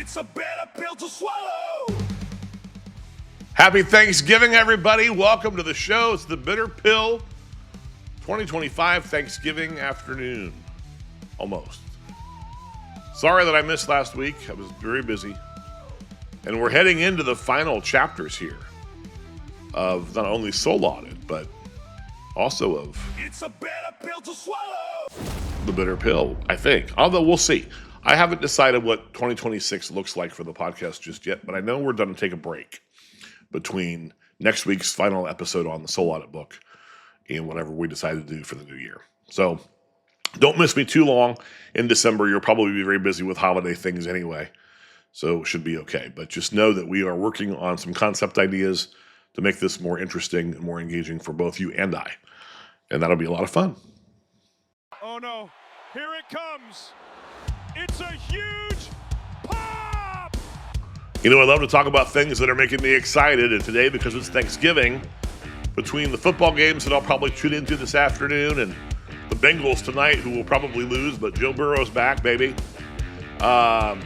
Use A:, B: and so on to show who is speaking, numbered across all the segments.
A: It's a bitter pill to swallow.
B: Happy Thanksgiving, everybody. Welcome to the show. It's the Bitter Pill 2025 Thanksgiving afternoon. Almost. Sorry that I missed last week. I was very busy. And we're heading into the final chapters here of not only Soul Audit, but also of
A: It's a bitter pill to swallow.
B: the Bitter Pill, I think. Although we'll see. I haven't decided what 2026 looks like for the podcast just yet, but I know we're going to take a break between next week's final episode on the Soul Audit book and whatever we decide to do for the new year. So don't miss me too long in December. You'll probably be very busy with holiday things anyway, so it should be okay. But just know that we are working on some concept ideas to make this more interesting and more engaging for both you and I. And that'll be a lot of fun.
A: Oh no, here it comes. It's a huge pop!
B: You know, I love to talk about things that are making me excited, and today, because it's Thanksgiving, between the football games that I'll probably tune into this afternoon and the Bengals tonight, who will probably lose, but Joe Burrow's back, baby. I'm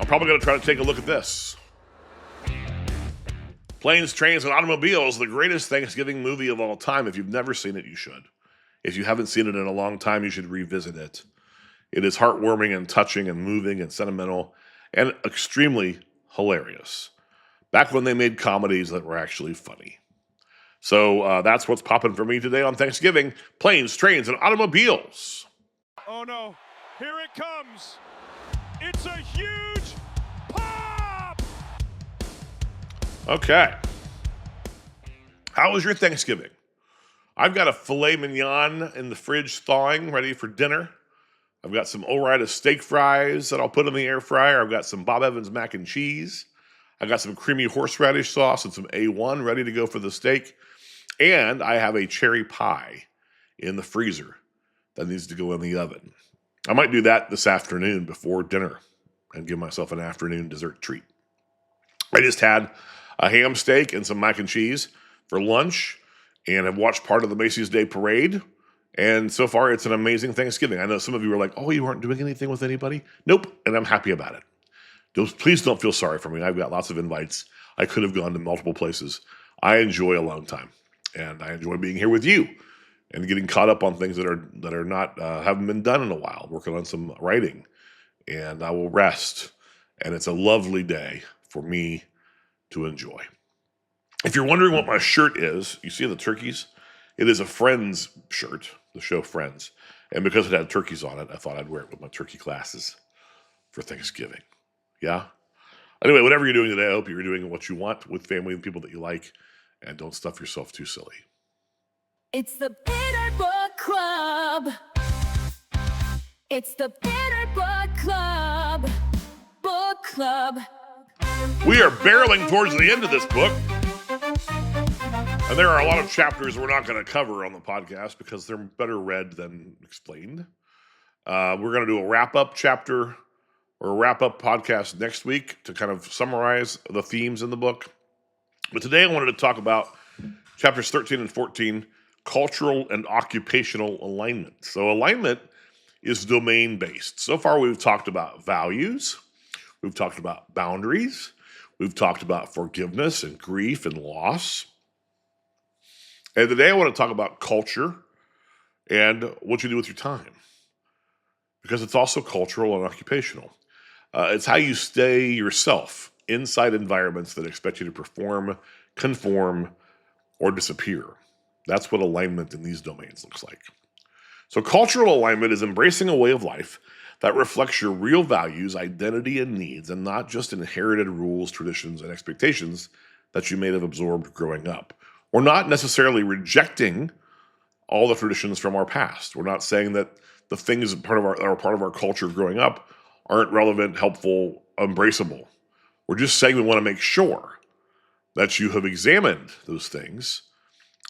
B: probably going to try to take a look at this. Planes, Trains, and Automobiles, the greatest Thanksgiving movie of all time. If you've never seen it, you should. If you haven't seen it in a long time, you should revisit it. It is heartwarming and touching and moving and sentimental and extremely hilarious. Back when they made comedies that were actually funny. So that's what's popping for me today on Thanksgiving. Planes, Trains, and Automobiles.
A: Oh no, here it comes. It's a huge pop!
B: Okay. How was your Thanksgiving? I've got a filet mignon in the fridge thawing, ready for dinner. I've got some Ore-Ida steak fries that I'll put in the air fryer. I've got some Bob Evans mac and cheese. I've got some creamy horseradish sauce and some A1 ready to go for the steak. And I have a cherry pie in the freezer that needs to go in the oven. I might do that this afternoon before dinner and give myself an afternoon dessert treat. I just had a ham steak and some mac and cheese for lunch, and I've watched part of the Macy's Day Parade. And so far, it's an amazing Thanksgiving. I know some of you are like, oh, you aren't doing anything with anybody? Nope, and I'm happy about it. Please don't feel sorry for me. I've got lots of invites. I could have gone to multiple places. I enjoy alone time, and I enjoy being here with you and getting caught up on things that are not haven't been done in a while. Working on some writing, and I will rest. And it's a lovely day for me to enjoy. If you're wondering what my shirt is, you see the turkeys? It is a Friends shirt, the show Friends. And because it had turkeys on it, I thought I'd wear it with my turkey glasses for Thanksgiving. Yeah? Anyway, whatever you're doing today, I hope you're doing what you want with family and people that you like. And don't stuff yourself too silly.
C: It's the Bitter Book Club. It's the Bitter Book Club. Book Club.
B: We are barreling towards the end of this book. And there are a lot of chapters we're not going to cover on the podcast because they're better read than explained. We're going to do a wrap-up chapter or a wrap-up podcast next week to kind of summarize the themes in the book. But today I wanted to talk about chapters 13 and 14, cultural and occupational alignment. So alignment is domain-based. So far we've talked about values. We've talked about boundaries. We've talked about forgiveness and grief and loss. And today I want to talk about culture and what you do with your time, because it's also cultural and occupational. It's how you stay yourself inside environments that expect you to perform, conform, or disappear. That's what alignment in these domains looks like. So cultural alignment is embracing a way of life that reflects your real values, identity, and needs, and not just inherited rules, traditions, and expectations that you may have absorbed growing up. We're not necessarily rejecting all the traditions from our past. We're not saying that the things that are part of our culture growing up aren't relevant, helpful, embraceable. We're just saying we want to make sure that you have examined those things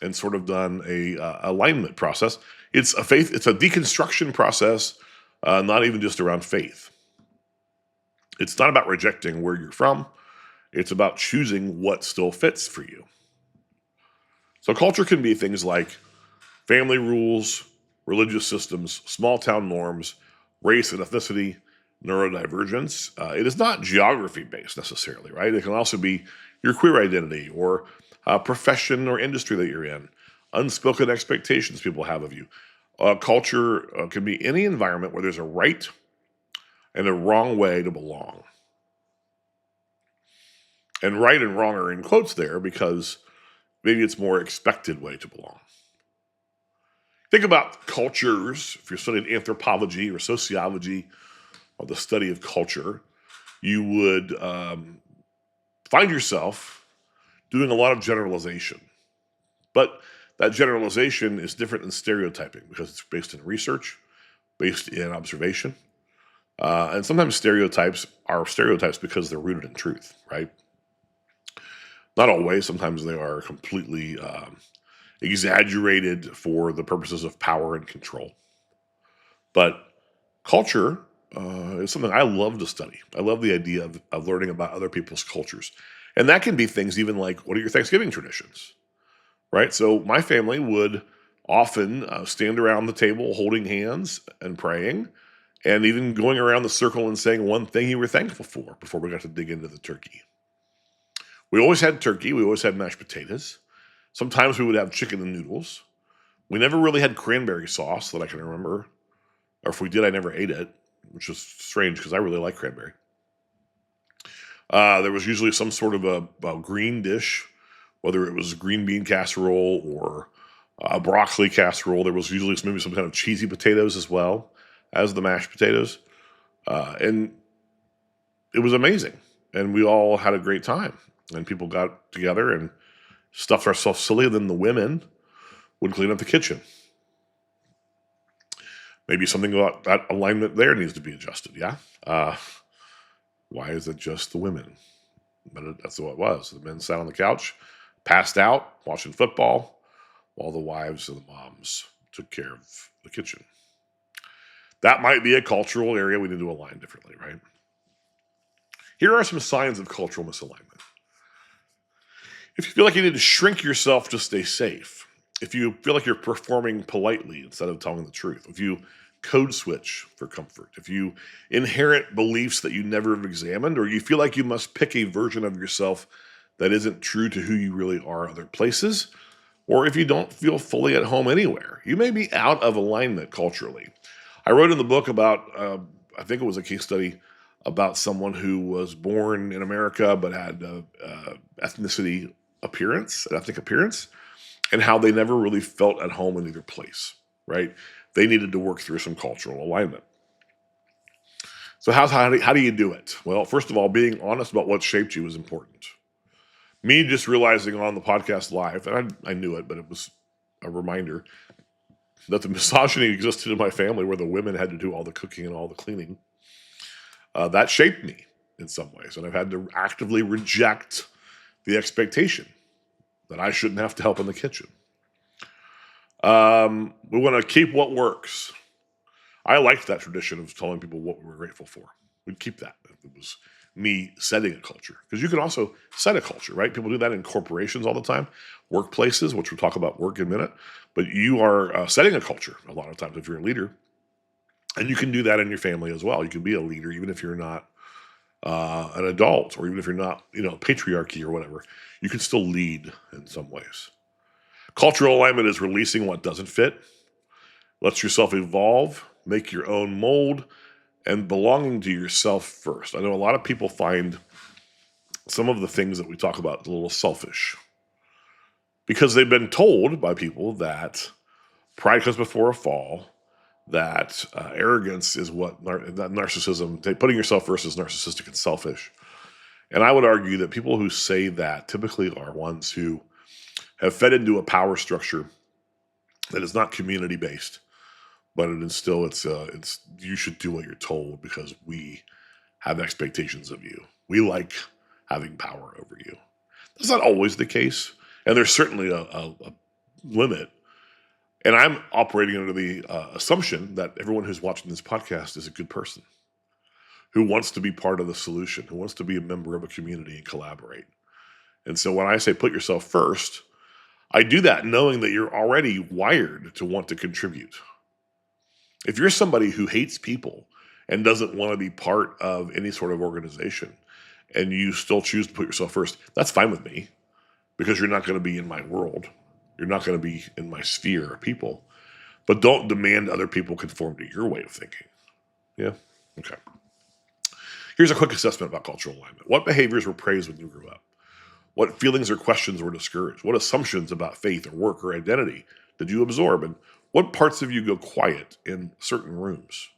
B: and sort of done a alignment process. It's a deconstruction process, not even just around faith. It's not about rejecting where you're from. It's about choosing what still fits for you. So culture can be things like family rules, religious systems, small town norms, race and ethnicity, neurodivergence. It is not geography based necessarily, right? It can also be your queer identity or profession or industry that you're in, unspoken expectations people have of you. Culture can be any environment where there's a right and a wrong way to belong. And right and wrong are in quotes there because maybe it's more expected way to belong. Think about cultures. If you're studying anthropology or sociology or the study of culture, you would find yourself doing a lot of generalization. But that generalization is different than stereotyping because it's based in research, based in observation. And sometimes stereotypes are stereotypes because they're rooted in truth, right? Not always. Sometimes they are completely exaggerated for the purposes of power and control. But culture is something I love to study. I love the idea of learning about other people's cultures. And that can be things even like, what are your Thanksgiving traditions? Right? So my family would often stand around the table holding hands and praying, and even going around the circle and saying one thing you were thankful for before we got to dig into the turkey. We always had turkey. We always had mashed potatoes. Sometimes we would have chicken and noodles. We never really had cranberry sauce that I can remember. Or if we did, I never ate it, which is strange because I really like cranberry. There was usually some sort of a green dish, whether it was green bean casserole or a broccoli casserole. There was usually maybe some kind of cheesy potatoes as well as the mashed potatoes. And it was amazing. And we all had a great time. And people got together and stuffed ourselves silly. And then the women would clean up the kitchen. Maybe something about that alignment there needs to be adjusted, yeah? Why is it just the women? But that's what it was. The men sat on the couch, passed out, watching football, while the wives and the moms took care of the kitchen. That might be a cultural area we need to align differently, right? Here are some signs of cultural misalignment. If you feel like you need to shrink yourself to stay safe, if you feel like you're performing politely instead of telling the truth, if you code switch for comfort, if you inherit beliefs that you never have examined, or you feel like you must pick a version of yourself that isn't true to who you really are other places, or if you don't feel fully at home anywhere, you may be out of alignment culturally. I wrote in the book about, I think it was a case study about someone who was born in America but had ethnic appearance, and how they never really felt at home in either place, right? They needed to work through some cultural alignment. So how do you do it? Well, first of all, being honest about what shaped you is important. Me just realizing on the podcast live, and I knew it, but it was a reminder that the misogyny existed in my family where the women had to do all the cooking and all the cleaning. That shaped me in some ways, and I've had to actively reject the expectation that I shouldn't have to help in the kitchen. We want to keep what works. I liked that tradition of telling people what we were grateful for. We'd keep that. It was me setting a culture. Because you can also set a culture, right? People do that in corporations all the time, workplaces, which we'll talk about work in a minute. But you are setting a culture a lot of times if you're a leader. And you can do that in your family as well. You can be a leader even if you're not an adult, or even if you're not, patriarchy or whatever. You can still lead in some ways. Cultural alignment is releasing what doesn't fit, lets yourself evolve, make your own mold, and belonging to yourself first. I know a lot of people find some of the things that we talk about a little selfish because they've been told by people that pride comes before a fall, that arrogance is that narcissism, putting yourself first is narcissistic and selfish. And I would argue that people who say that typically are ones who have fed into a power structure that is not community based, but it's you should do what you're told because we have expectations of you. We like having power over you. That's not always the case, and there's certainly a limit. And I'm operating under the assumption that everyone who's watching this podcast is a good person who wants to be part of the solution, who wants to be a member of a community and collaborate. And so when I say put yourself first, I do that knowing that you're already wired to want to contribute. If you're somebody who hates people and doesn't want to be part of any sort of organization, and you still choose to put yourself first, that's fine with me, because you're not going to be in my world. You're not going to be in my sphere of people. But don't demand other people conform to your way of thinking. Yeah? Okay. Here's a quick assessment about cultural alignment. What behaviors were praised when you grew up? What feelings or questions were discouraged? What assumptions about faith or work or identity did you absorb? And what parts of you go quiet in certain rooms?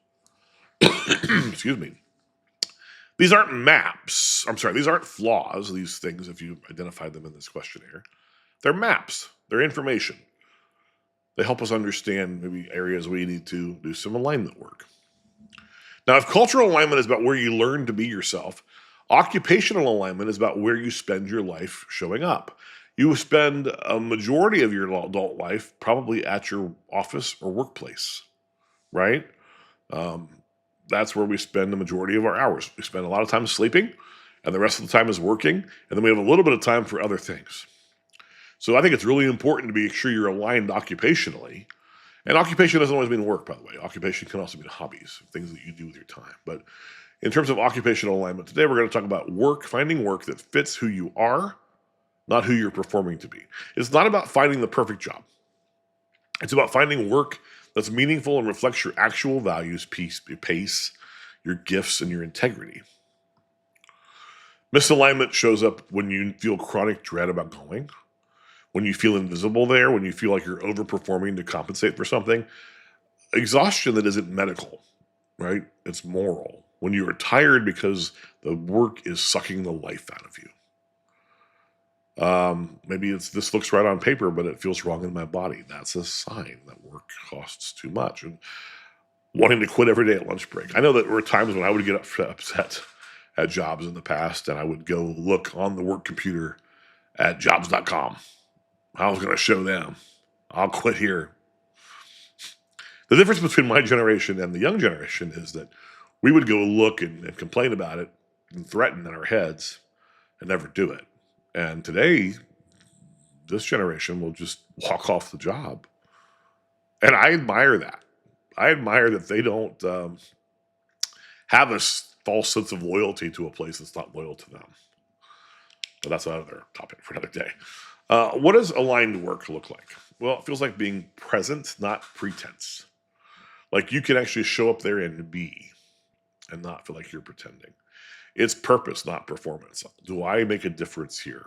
B: Excuse me. These aren't maps. I'm sorry, these aren't flaws, these things, if you identify them in this questionnaire. They're maps. They're information. They help us understand maybe areas we need to do some alignment work. Now, if cultural alignment is about where you learn to be yourself, occupational alignment is about where you spend your life showing up. You spend a majority of your adult life probably at your office or workplace, right? That's where we spend the majority of our hours. We spend a lot of time sleeping, and the rest of the time is working, and then we have a little bit of time for other things. So I think it's really important to be sure you're aligned occupationally. And occupation doesn't always mean work, by the way. Occupation can also mean hobbies, things that you do with your time. But in terms of occupational alignment, today we're going to talk about work, finding work that fits who you are, not who you're performing to be. It's not about finding the perfect job. It's about finding work that's meaningful and reflects your actual values, pace, your gifts, and your integrity. Misalignment shows up when you feel chronic dread about going, when you feel invisible there, when you feel like you're overperforming to compensate for something. Exhaustion that isn't medical, right? It's moral. When you are tired because the work is sucking the life out of you. Maybe this looks right on paper, but it feels wrong in my body. That's a sign that work costs too much. And wanting to quit every day at lunch break. I know that there were times when I would get upset at jobs in the past, and I would go look on the work computer at jobs.com. I was going to show them. I'll quit here. The difference between my generation and the young generation is that we would go look and complain about it and threaten in our heads and never do it. And today, this generation will just walk off the job. And I admire that. I admire that they don't have a false sense of loyalty to a place that's not loyal to them. But that's another topic for another day. What does aligned work look like? Well, it feels like being present, not pretense. Like you can actually show up there and be, and not feel like you're pretending. It's purpose, not performance. Do I make a difference here?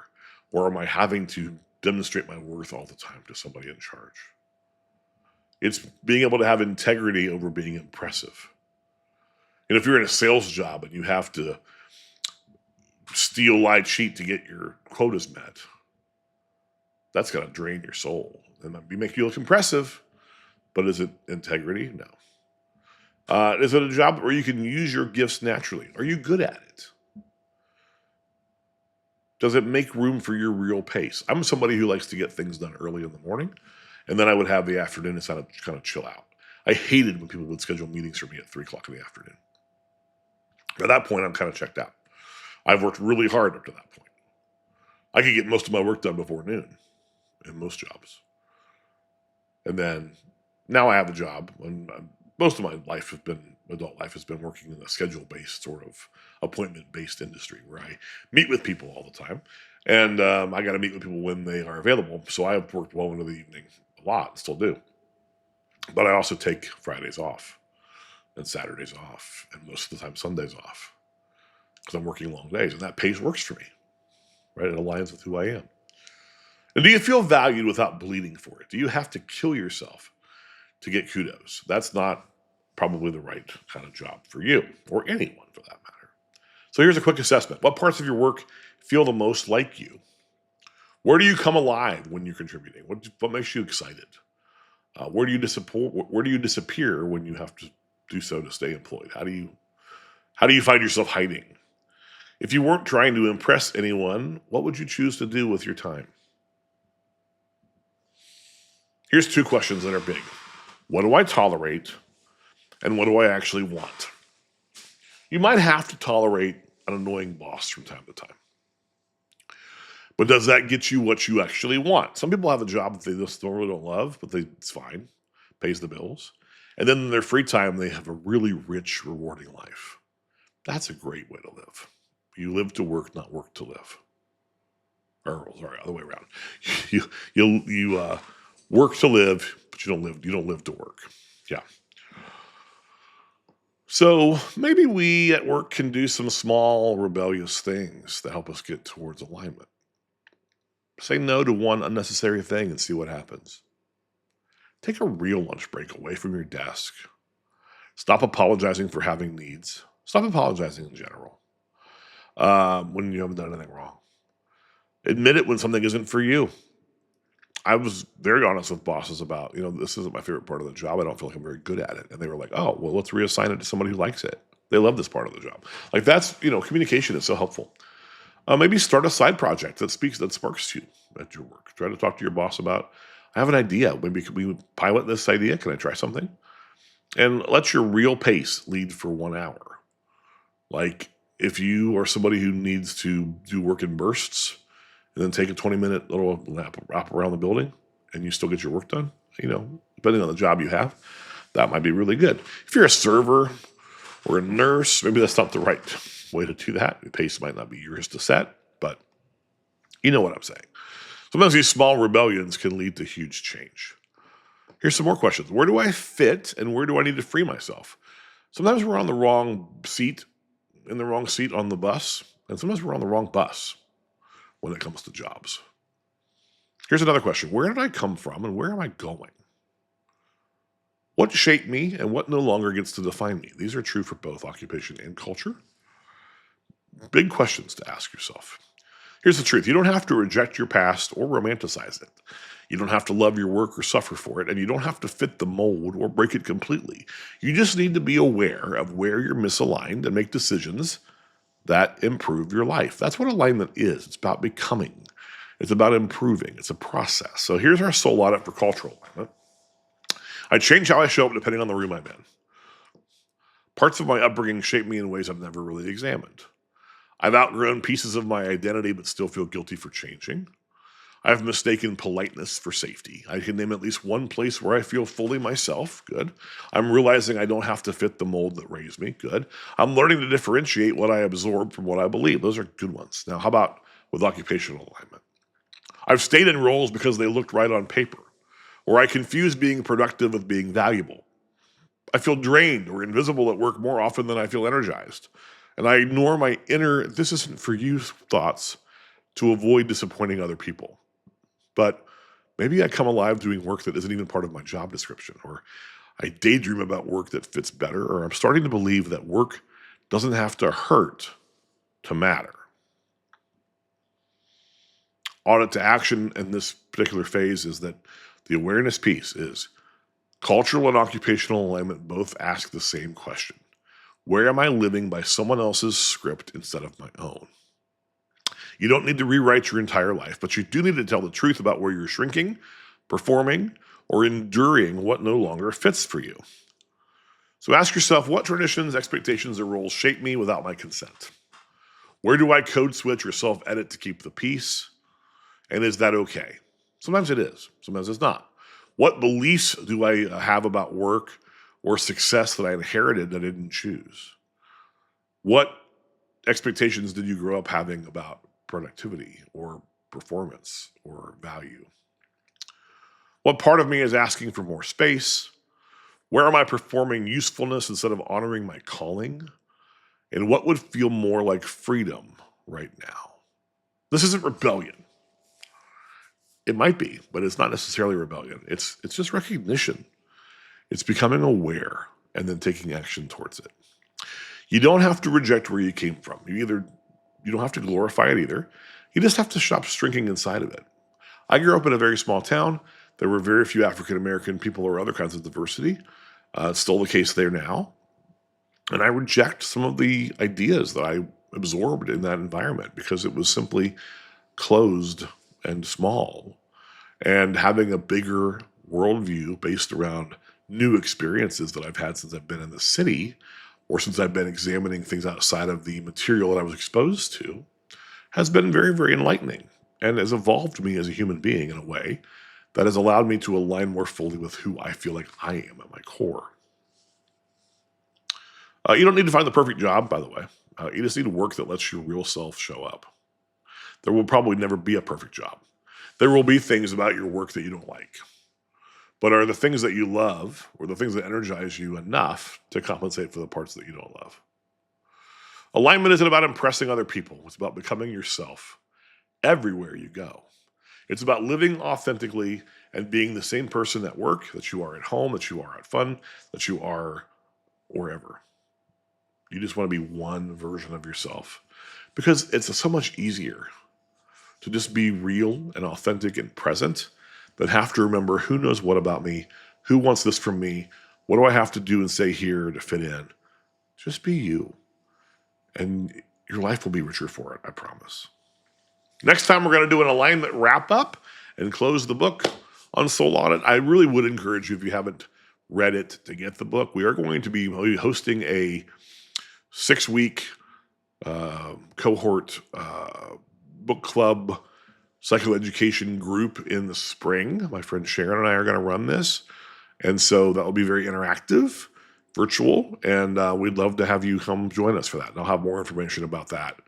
B: Or am I having to demonstrate my worth all the time to somebody in charge? It's being able to have integrity over being impressive. And if you're in a sales job and you have to steal light sheet to get your quotas met, that's going to drain your soul. It might make you look impressive, but is it integrity? No. Is it a job where you can use your gifts naturally? Are you good at it? Does it make room for your real pace? I'm somebody who likes to get things done early in the morning, and then I would have the afternoon to kind of chill out. I hated when people would schedule meetings for me at 3 o'clock in the afternoon. At that point, I'm kind of checked out. I've worked really hard up to that point. I could get most of my work done before noon in most jobs. And then now I have a job, and most of my adult life has been working in a schedule-based sort of appointment-based industry where I meet with people all the time. And I got to meet with people when they are available. So I have worked well into the evening a lot, still do. But I also take Fridays off and Saturdays off and most of the time Sundays off because I'm working long days. And that pace works for me, right? It aligns with who I am. And do you feel valued without bleeding for it? Do you have to kill yourself to get kudos? That's not probably the right kind of job for you or anyone for that matter. So here's a quick assessment. What parts of your work feel the most like you? Where do you come alive when you're contributing? What makes you excited? Where do you disappear when you have to do so to stay employed? How do you find yourself hiding? If you weren't trying to impress anyone, what would you choose to do with your time? Here's 2 questions that are big. What do I tolerate? And what do I actually want? You might have to tolerate an annoying boss from time to time. But does that get you what you actually want? Some people have a job that they just really don't love, but it's fine, pays the bills. And then in their free time, they have a really rich, rewarding life. That's a great way to live. You live to work, not work to live. Or sorry, other way around. You work to live, but you don't live to work. Yeah. So maybe we at work can do some small rebellious things to help us get towards alignment. Say no to one unnecessary thing and see what happens. Take a real lunch break away from your desk. Stop apologizing for having needs. Stop apologizing in general when you haven't done anything wrong. Admit it when something isn't for you. I was very honest with bosses about, this isn't my favorite part of the job. I don't feel like I'm very good at it. And they were like, oh, well, let's reassign it to somebody who likes it. They love this part of the job. Like that's, communication is so helpful. Maybe start a side project that sparks you at your work. Try to talk to your boss about, I have an idea. Maybe could we pilot this idea? Can I try something? And let your real pace lead for 1 hour. Like if you are somebody who needs to do work in bursts and then take a 20-minute little wrap around the building and you still get your work done, depending on the job you have, that might be really good. If you're a server or a nurse, maybe that's not the right way to do that. The pace might not be yours to set, but you know what I'm saying. Sometimes these small rebellions can lead to huge change. Here's some more questions. Where do I fit and where do I need to free myself? Sometimes we're on the wrong seat, in the wrong seat on the bus, and sometimes we're on the wrong bus when it comes to jobs. Here's another question. Where did I come from and where am I going? What shaped me and what no longer gets to define me? These are true for both occupation and culture. Big questions to ask yourself. Here's the truth. You don't have to reject your past or romanticize it. You don't have to love your work or suffer for it, and you don't have to fit the mold or break it completely. You just need to be aware of where you're misaligned and make decisions that improve your life. That's what alignment is. It's about becoming. It's about improving. It's a process. So here's our soul audit for cultural alignment. I change how I show up depending on the room I'm in. Parts of my upbringing shape me in ways I've never really examined. I've outgrown pieces of my identity but still feel guilty for changing. I've mistaken politeness for safety. I can name at least one place where I feel fully myself. Good. I'm realizing I don't have to fit the mold that raised me. Good. I'm learning to differentiate what I absorb from what I believe. Those are good ones. Now, how about with occupational alignment? I've stayed in roles because they looked right on paper, or I confuse being productive with being valuable. I feel drained or invisible at work more often than I feel energized. And I ignore my inner, this isn't for you thoughts to avoid disappointing other people. But maybe I come alive doing work that isn't even part of my job description, or I daydream about work that fits better, or I'm starting to believe that work doesn't have to hurt to matter. Audit to action in this particular phase is that the awareness piece is cultural and occupational alignment both ask the same question. Where am I living by someone else's script instead of my own? You don't need to rewrite your entire life, but you do need to tell the truth about where you're shrinking, performing, or enduring what no longer fits for you. So ask yourself, what traditions, expectations, or roles shape me without my consent? Where do I code switch or self-edit to keep the peace? And is that okay? Sometimes it is. Sometimes it's not. What beliefs do I have about work or success that I inherited that I didn't choose? What expectations did you grow up having about productivity or performance or value? What part of me is asking for more space? Where am I performing usefulness instead of honoring my calling? And what would feel more like freedom right now? This isn't rebellion. It might be, but it's not necessarily rebellion. It's just recognition. It's becoming aware and then taking action towards it. You don't have to reject where you came from. You don't have to glorify it either. You just have to stop shrinking inside of it. I grew up in a very small town. There were very few African-American people or other kinds of diversity. It's still the case there now. And I reject some of the ideas that I absorbed in that environment because it was simply closed and small. And having a bigger worldview based around new experiences that I've had since I've been in the city, or since I've been examining things outside of the material that I was exposed to, has been very, very enlightening and has evolved me as a human being in a way that has allowed me to align more fully with who I feel like I am at my core. You don't need to find the perfect job, by the way. You just need work that lets your real self show up. There will probably never be a perfect job. There will be things about your work that you don't like. But are the things that you love or the things that energize you enough to compensate for the parts that you don't love? Alignment isn't about impressing other people. It's about becoming yourself everywhere you go. It's about living authentically and being the same person at work that you are at home, that you are at fun, that you are wherever. You just want to be one version of yourself because it's so much easier to just be real and authentic and present than have to remember who knows what about me, who wants this from me, what do I have to do and say here to fit in. Just be you. And your life will be richer for it, I promise. Next time we're going to do an alignment wrap up and close the book on Soul Audit. I really would encourage you, if you haven't read it, to get the book. We are going to be hosting a 6-week cohort book club psychoeducation group in the spring. My friend Sharon and I are going to run this. And so that will be very interactive, virtual, and we'd love to have you come join us for that. And I'll have more information about that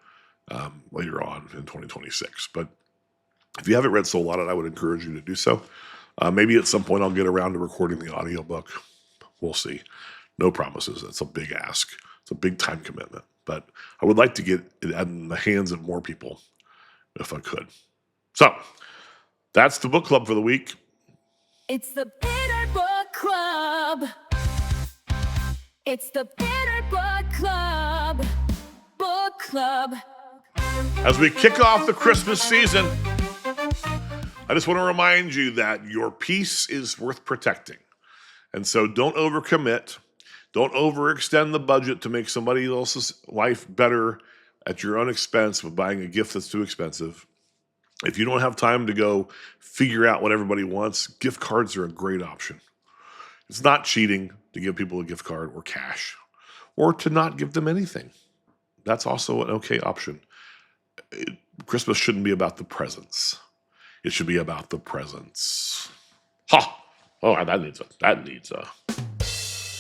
B: later on in 2026. But if you haven't read Soul Audit, I would encourage you to do so. Maybe at some point I'll get around to recording the audiobook. We'll see. No promises. That's a big ask. It's a big time commitment. But I would like to get it in the hands of more people if I could. So that's the book club for the week.
C: It's the Bitter Book Club. It's the Bitter Book Club. Book Club.
B: As we kick off the Christmas season, I just want to remind you that your peace is worth protecting. And so don't overcommit. Don't overextend the budget to make somebody else's life better at your own expense with buying a gift that's too expensive. If you don't have time to go figure out what everybody wants, gift cards are a great option. It's not cheating to give people a gift card or cash or to not give them anything. That's also an okay option. Christmas shouldn't be about the presents. It should be about the presents. Ha! Oh, that needs a.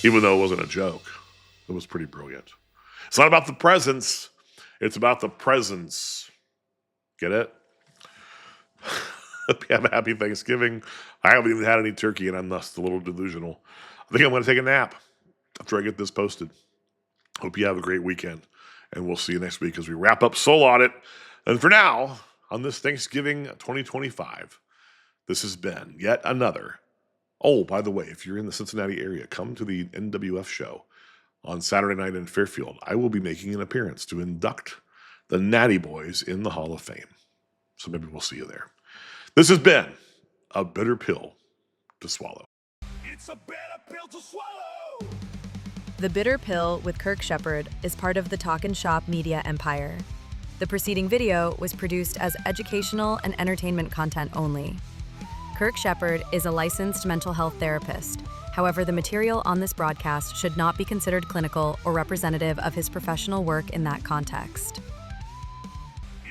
B: Even though it wasn't a joke, it was pretty brilliant. It's not about the presents. It's about the presents. Get it? Hope you have a happy Thanksgiving. I haven't even had any turkey, and I'm thus a little delusional. I think I'm going to take a nap after I get this posted. Hope you have a great weekend, and we'll see you next week as we wrap up Soul Audit. And for now, on this Thanksgiving 2025, this has been yet another. Oh, by the way, if you're in the Cincinnati area, come to the NWF show on Saturday night in Fairfield. I will be making an appearance to induct the Natty Boys in the Hall of Fame. So maybe we'll see you there. This has been a bitter pill to swallow.
A: It's a bitter pill to swallow.
D: The Bitter Pill with Kirk Sheppard is part of the Talk and Shop media empire. The preceding video was produced as educational and entertainment content only. Kirk Sheppard is a licensed mental health therapist. However, the material on this broadcast should not be considered clinical or representative of his professional work in that context.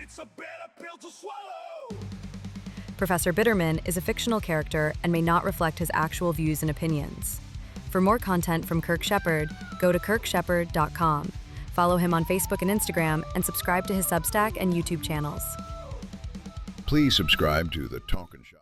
A: It's a bitter pill to swallow.
D: Professor Bitterman is a fictional character and may not reflect his actual views and opinions. For more content from Kirk Sheppard, go to kirksheppard.com. Follow him on Facebook and Instagram, and subscribe to his Substack and YouTube channels.
E: Please subscribe to the Talk and Shop.